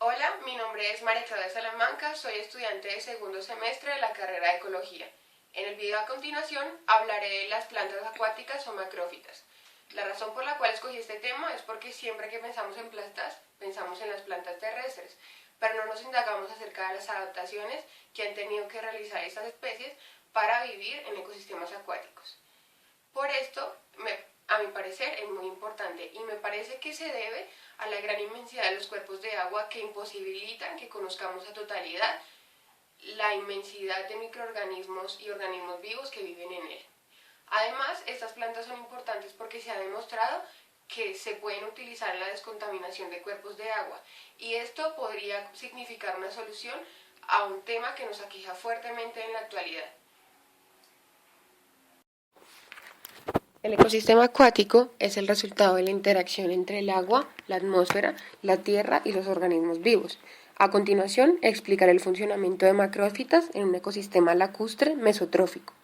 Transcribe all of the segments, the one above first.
Hola, mi nombre es María Claudia Salamanca, soy estudiante de segundo semestre de la carrera de Ecología. En el video a continuación hablaré de las plantas acuáticas o macrófitas. La razón por la cual escogí este tema es porque siempre que pensamos en plantas, pensamos en las plantas terrestres, pero no nos indagamos acerca de las adaptaciones que han tenido que realizar estas especies para vivir en ecosistemas acuáticos. Por esto, a mi parecer, es muy importante y me parece que se debe a la gran inmensidad de los cuerpos de agua que imposibilitan que conozcamos a totalidad la inmensidad de microorganismos y organismos vivos que viven en él. Además, estas plantas son importantes porque se ha demostrado que se pueden utilizar en la descontaminación de cuerpos de agua y esto podría significar una solución a un tema que nos aqueja fuertemente en la actualidad. El ecosistema acuático es el resultado de la interacción entre el agua, la atmósfera, la tierra y los organismos vivos. A continuación, explicaré el funcionamiento de macrófitas en un ecosistema lacustre mesotrófico.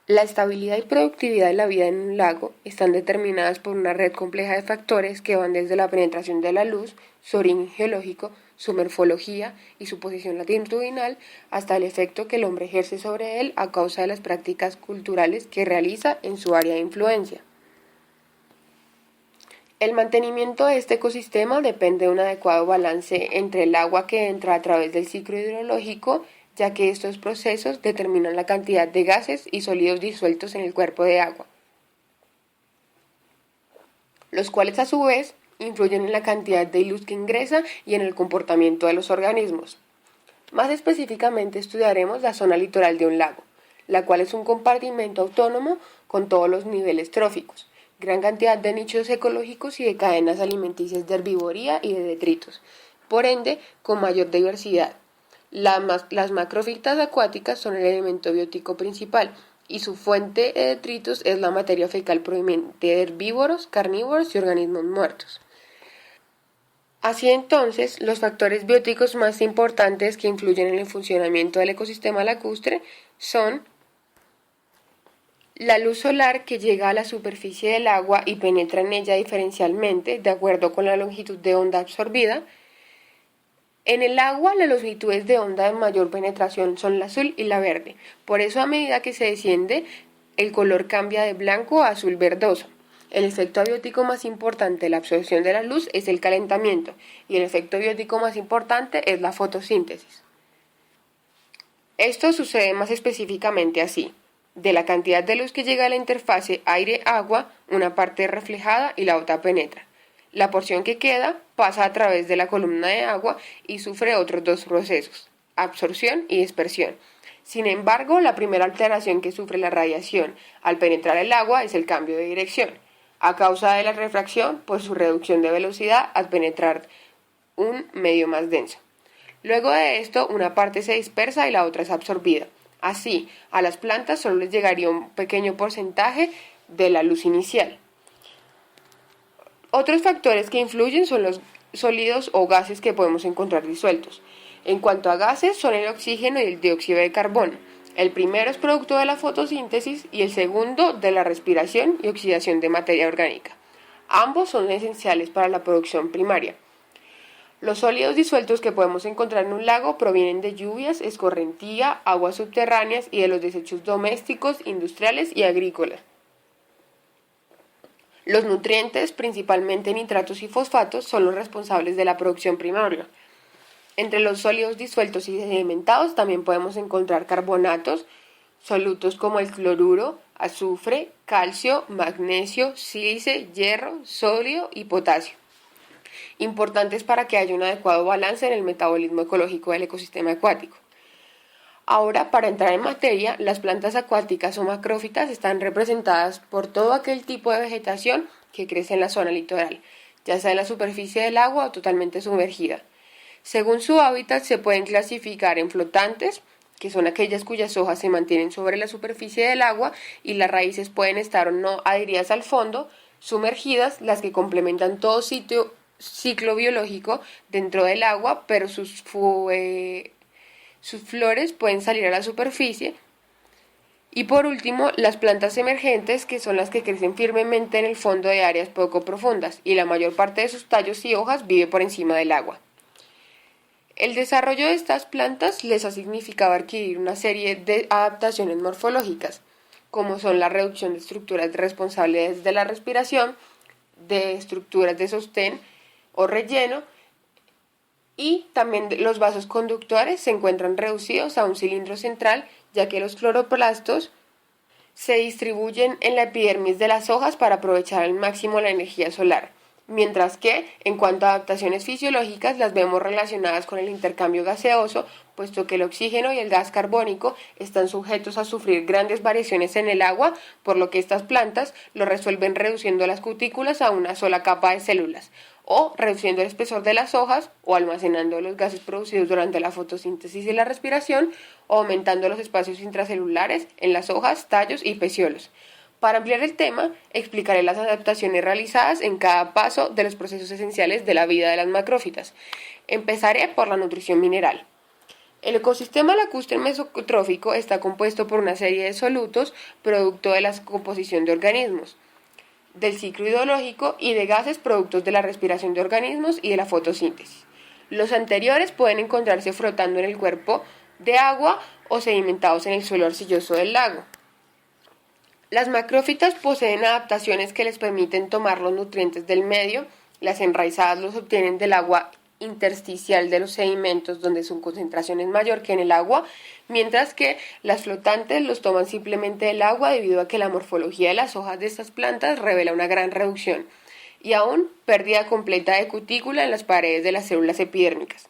La estabilidad y productividad de la vida en un lago están determinadas por una red compleja de factores que van desde la penetración de la luz, su origen geológico, su morfología y su posición latitudinal, hasta el efecto que el hombre ejerce sobre él a causa de las prácticas culturales que realiza en su área de influencia. El mantenimiento de este ecosistema depende de un adecuado balance entre el agua que entra a través del ciclo hidrológico, ya que estos procesos determinan la cantidad de gases y sólidos disueltos en el cuerpo de agua, los cuales a su vez influyen en la cantidad de luz que ingresa y en el comportamiento de los organismos. Más específicamente estudiaremos la zona litoral de un lago, la cual es un compartimento autónomo con todos los niveles tróficos, gran cantidad de nichos ecológicos y de cadenas alimenticias de herbivoría y de detritos, por ende con mayor diversidad. Las macrófitas acuáticas son el elemento biótico principal y su fuente de detritos es la materia fecal proveniente de herbívoros, carnívoros y organismos muertos. Así entonces, los factores bióticos más importantes que influyen en el funcionamiento del ecosistema lacustre son la luz solar que llega a la superficie del agua y penetra en ella diferencialmente de acuerdo con la longitud de onda absorbida. En el agua, las longitudes de onda de mayor penetración son la azul y la verde. Por eso, a medida que se desciende, el color cambia de blanco a azul verdoso. El efecto abiótico más importante de la absorción de la luz es el calentamiento, y el efecto biótico más importante es la fotosíntesis. Esto sucede más específicamente así. De la cantidad de luz que llega a la interfase aire-agua, una parte es reflejada y la otra penetra. La porción que queda pasa a través de la columna de agua y sufre otros dos procesos, absorción y dispersión. Sin embargo, la primera alteración que sufre la radiación al penetrar el agua es el cambio de dirección, a causa de la refracción por su reducción de velocidad al penetrar un medio más denso. Luego de esto, una parte se dispersa y la otra es absorbida. Así, a las plantas solo les llegaría un pequeño porcentaje de la luz inicial. Otros factores que influyen son los sólidos o gases que podemos encontrar disueltos. En cuanto a gases, son el oxígeno y el dióxido de carbono. El primero es producto de la fotosíntesis y el segundo de la respiración y oxidación de materia orgánica. Ambos son esenciales para la producción primaria. Los sólidos disueltos que podemos encontrar en un lago provienen de lluvias, escorrentía, aguas subterráneas y de los desechos domésticos, industriales y agrícolas. Los nutrientes, principalmente nitratos y fosfatos, son los responsables de la producción primaria. Entre los sólidos disueltos y sedimentados también podemos encontrar carbonatos, solutos como el cloruro, azufre, calcio, magnesio, sílice, hierro, sodio y potasio, importantes para que haya un adecuado balance en el metabolismo ecológico del ecosistema acuático. Ahora, para entrar en materia, las plantas acuáticas o macrófitas están representadas por todo aquel tipo de vegetación que crece en la zona litoral, ya sea en la superficie del agua o totalmente sumergida. Según su hábitat, se pueden clasificar en flotantes, que son aquellas cuyas hojas se mantienen sobre la superficie del agua y las raíces pueden estar o no adheridas al fondo; sumergidas, las que complementan todo ciclo biológico dentro del agua, pero sus flores pueden salir a la superficie; y por último, las plantas emergentes, que son las que crecen firmemente en el fondo de áreas poco profundas, y la mayor parte de sus tallos y hojas vive por encima del agua. El desarrollo de estas plantas les ha significado adquirir una serie de adaptaciones morfológicas, como son la reducción de estructuras responsables de la respiración, de estructuras de sostén o relleno, y también los vasos conductores se encuentran reducidos a un cilindro central, ya que los cloroplastos se distribuyen en la epidermis de las hojas para aprovechar al máximo la energía solar, mientras que, en cuanto a adaptaciones fisiológicas, las vemos relacionadas con el intercambio gaseoso, puesto que el oxígeno y el gas carbónico están sujetos a sufrir grandes variaciones en el agua, por lo que estas plantas lo resuelven reduciendo las cutículas a una sola capa de células, o reduciendo el espesor de las hojas, o almacenando los gases producidos durante la fotosíntesis y la respiración, o aumentando los espacios intracelulares en las hojas, tallos y pecíolos. Para ampliar el tema, explicaré las adaptaciones realizadas en cada paso de los procesos esenciales de la vida de las macrófitas. Empezaré por la nutrición mineral. El ecosistema lacustre mesotrófico está compuesto por una serie de solutos, producto de la composición de organismos, del ciclo hidrológico y de gases productos de la respiración de organismos y de la fotosíntesis. Los anteriores pueden encontrarse flotando en el cuerpo de agua o sedimentados en el suelo arcilloso del lago. Las macrófitas poseen adaptaciones que les permiten tomar los nutrientes del medio. Las enraizadas los obtienen del agua intersticial de los sedimentos, donde su concentración es mayor que en el agua, mientras que las flotantes los toman simplemente del agua debido a que la morfología de las hojas de estas plantas revela una gran reducción y aún pérdida completa de cutícula en las paredes de las células epidérmicas.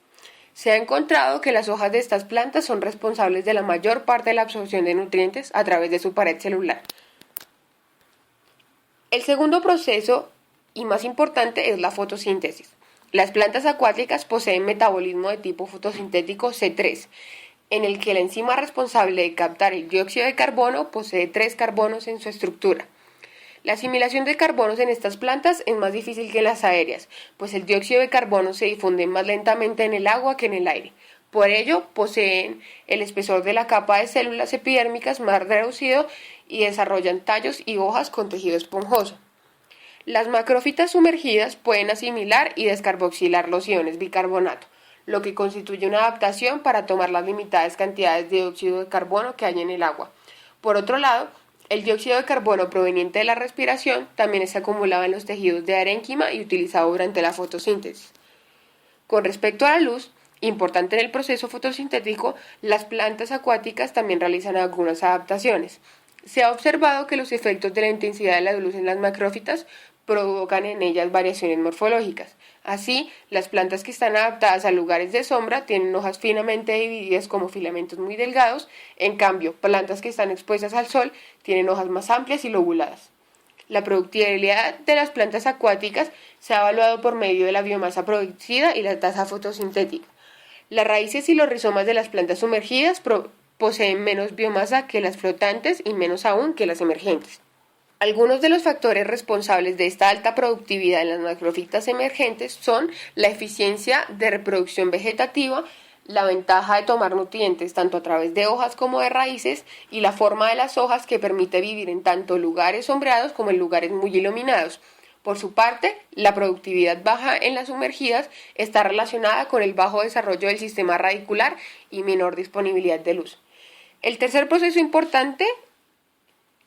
Se ha encontrado que las hojas de estas plantas son responsables de la mayor parte de la absorción de nutrientes a través de su pared celular. El segundo proceso y más importante es la fotosíntesis. Las plantas acuáticas poseen metabolismo de tipo fotosintético C3, en el que la enzima responsable de captar el dióxido de carbono posee 3 carbonos en su estructura. La asimilación de carbonos en estas plantas es más difícil que en las aéreas, pues el dióxido de carbono se difunde más lentamente en el agua que en el aire. Por ello, poseen el espesor de la capa de células epidérmicas más reducido y desarrollan tallos y hojas con tejido esponjoso. Las macrófitas sumergidas pueden asimilar y descarboxilar los iones bicarbonato, lo que constituye una adaptación para tomar las limitadas cantidades de dióxido de carbono que hay en el agua. Por otro lado, el dióxido de carbono proveniente de la respiración también es acumulado en los tejidos de arénquima y utilizado durante la fotosíntesis. Con respecto a la luz, importante en el proceso fotosintético, las plantas acuáticas también realizan algunas adaptaciones. Se ha observado que los efectos de la intensidad de la luz en las macrófitas provocan en ellas variaciones morfológicas. Así, las plantas que están adaptadas a lugares de sombra tienen hojas finamente divididas como filamentos muy delgados, en cambio, plantas que están expuestas al sol tienen hojas más amplias y lobuladas. La productividad de las plantas acuáticas se ha evaluado por medio de la biomasa producida y la tasa fotosintética. Las raíces y los rizomas de las plantas sumergidas poseen menos biomasa que las flotantes y menos aún que las emergentes. Algunos de los factores responsables de esta alta productividad en las macrófitas emergentes son la eficiencia de reproducción vegetativa, la ventaja de tomar nutrientes tanto a través de hojas como de raíces y la forma de las hojas que permite vivir en tanto lugares sombreados como en lugares muy iluminados. Por su parte, la productividad baja en las sumergidas está relacionada con el bajo desarrollo del sistema radicular y menor disponibilidad de luz. El tercer proceso importante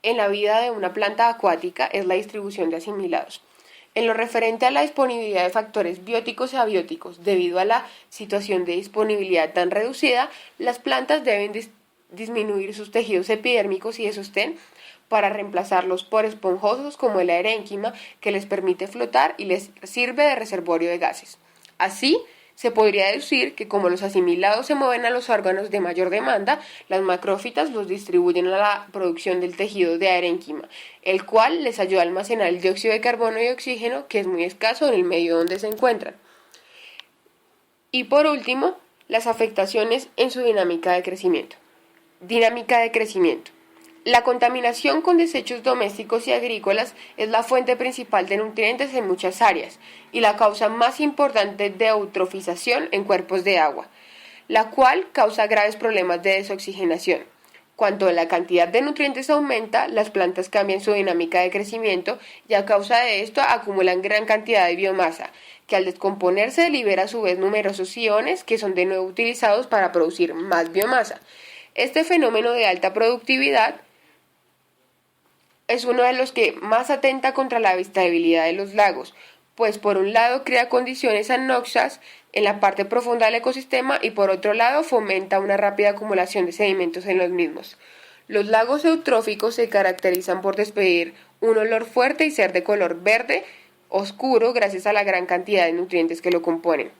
en la vida de una planta acuática es la distribución de asimilados. En lo referente a la disponibilidad de factores bióticos y abióticos, debido a la situación de disponibilidad tan reducida, las plantas deben disminuir sus tejidos epidérmicos y de sostén para reemplazarlos por esponjosos como el arénquima, que les permite flotar y les sirve de reservorio de gases. Así, se podría deducir que como los asimilados se mueven a los órganos de mayor demanda, las macrófitas los distribuyen a la producción del tejido de arénquima, el cual les ayuda a almacenar el dióxido de carbono y oxígeno, que es muy escaso en el medio donde se encuentran. Y por último, las afectaciones en su dinámica de crecimiento. Dinámica de crecimiento. La contaminación con desechos domésticos y agrícolas es la fuente principal de nutrientes en muchas áreas y la causa más importante de eutrofización en cuerpos de agua, la cual causa graves problemas de desoxigenación. Cuando la cantidad de nutrientes aumenta, las plantas cambian su dinámica de crecimiento y a causa de esto acumulan gran cantidad de biomasa, que al descomponerse libera a su vez numerosos iones que son de nuevo utilizados para producir más biomasa. Este fenómeno de alta productividad es uno de los que más atenta contra la estabilidad de los lagos, pues por un lado crea condiciones anoxias en la parte profunda del ecosistema y por otro lado fomenta una rápida acumulación de sedimentos en los mismos. Los lagos eutróficos se caracterizan por despedir un olor fuerte y ser de color verde oscuro gracias a la gran cantidad de nutrientes que lo componen.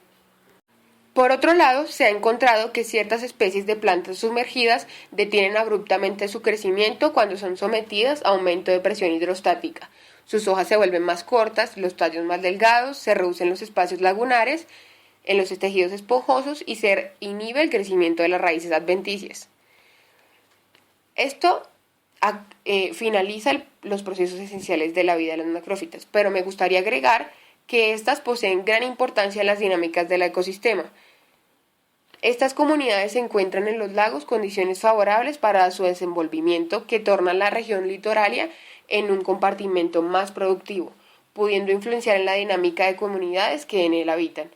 Por otro lado, se ha encontrado que ciertas especies de plantas sumergidas detienen abruptamente su crecimiento cuando son sometidas a aumento de presión hidrostática. Sus hojas se vuelven más cortas, los tallos más delgados, se reducen los espacios lagunares en los tejidos esponjosos y se inhibe el crecimiento de las raíces adventicias. Esto finaliza los procesos esenciales de la vida de las macrófitas, pero me gustaría agregar que estas poseen gran importancia en las dinámicas del ecosistema. Estas comunidades encuentran en los lagos condiciones favorables para su desenvolvimiento que tornan la región litoralia en un compartimento más productivo, pudiendo influenciar en la dinámica de comunidades que en él habitan.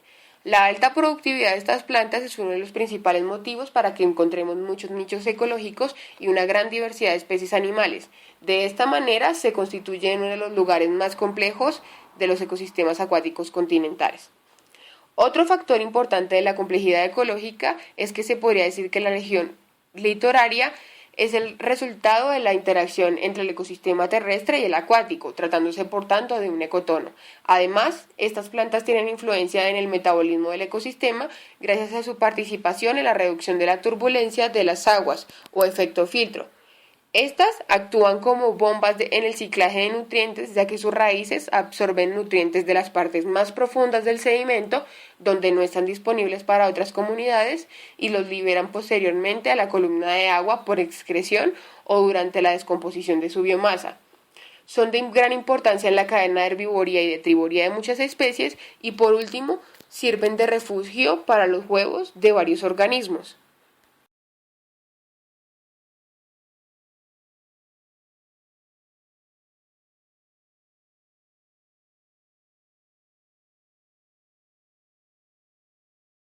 La alta productividad de estas plantas es uno de los principales motivos para que encontremos muchos nichos ecológicos y una gran diversidad de especies animales. De esta manera se constituye uno de los lugares más complejos de los ecosistemas acuáticos continentales. Otro factor importante de la complejidad ecológica es que se podría decir que la región litoraria es el resultado de la interacción entre el ecosistema terrestre y el acuático, tratándose por tanto de un ecotono. Además, estas plantas tienen influencia en el metabolismo del ecosistema gracias a su participación en la reducción de la turbulencia de las aguas o efecto filtro. Estas actúan como bombas en el ciclaje de nutrientes, ya que sus raíces absorben nutrientes de las partes más profundas del sedimento, donde no están disponibles para otras comunidades, y los liberan posteriormente a la columna de agua por excreción o durante la descomposición de su biomasa. Son de gran importancia en la cadena de herbivoría y de triboría de muchas especies y por último sirven de refugio para los huevos de varios organismos.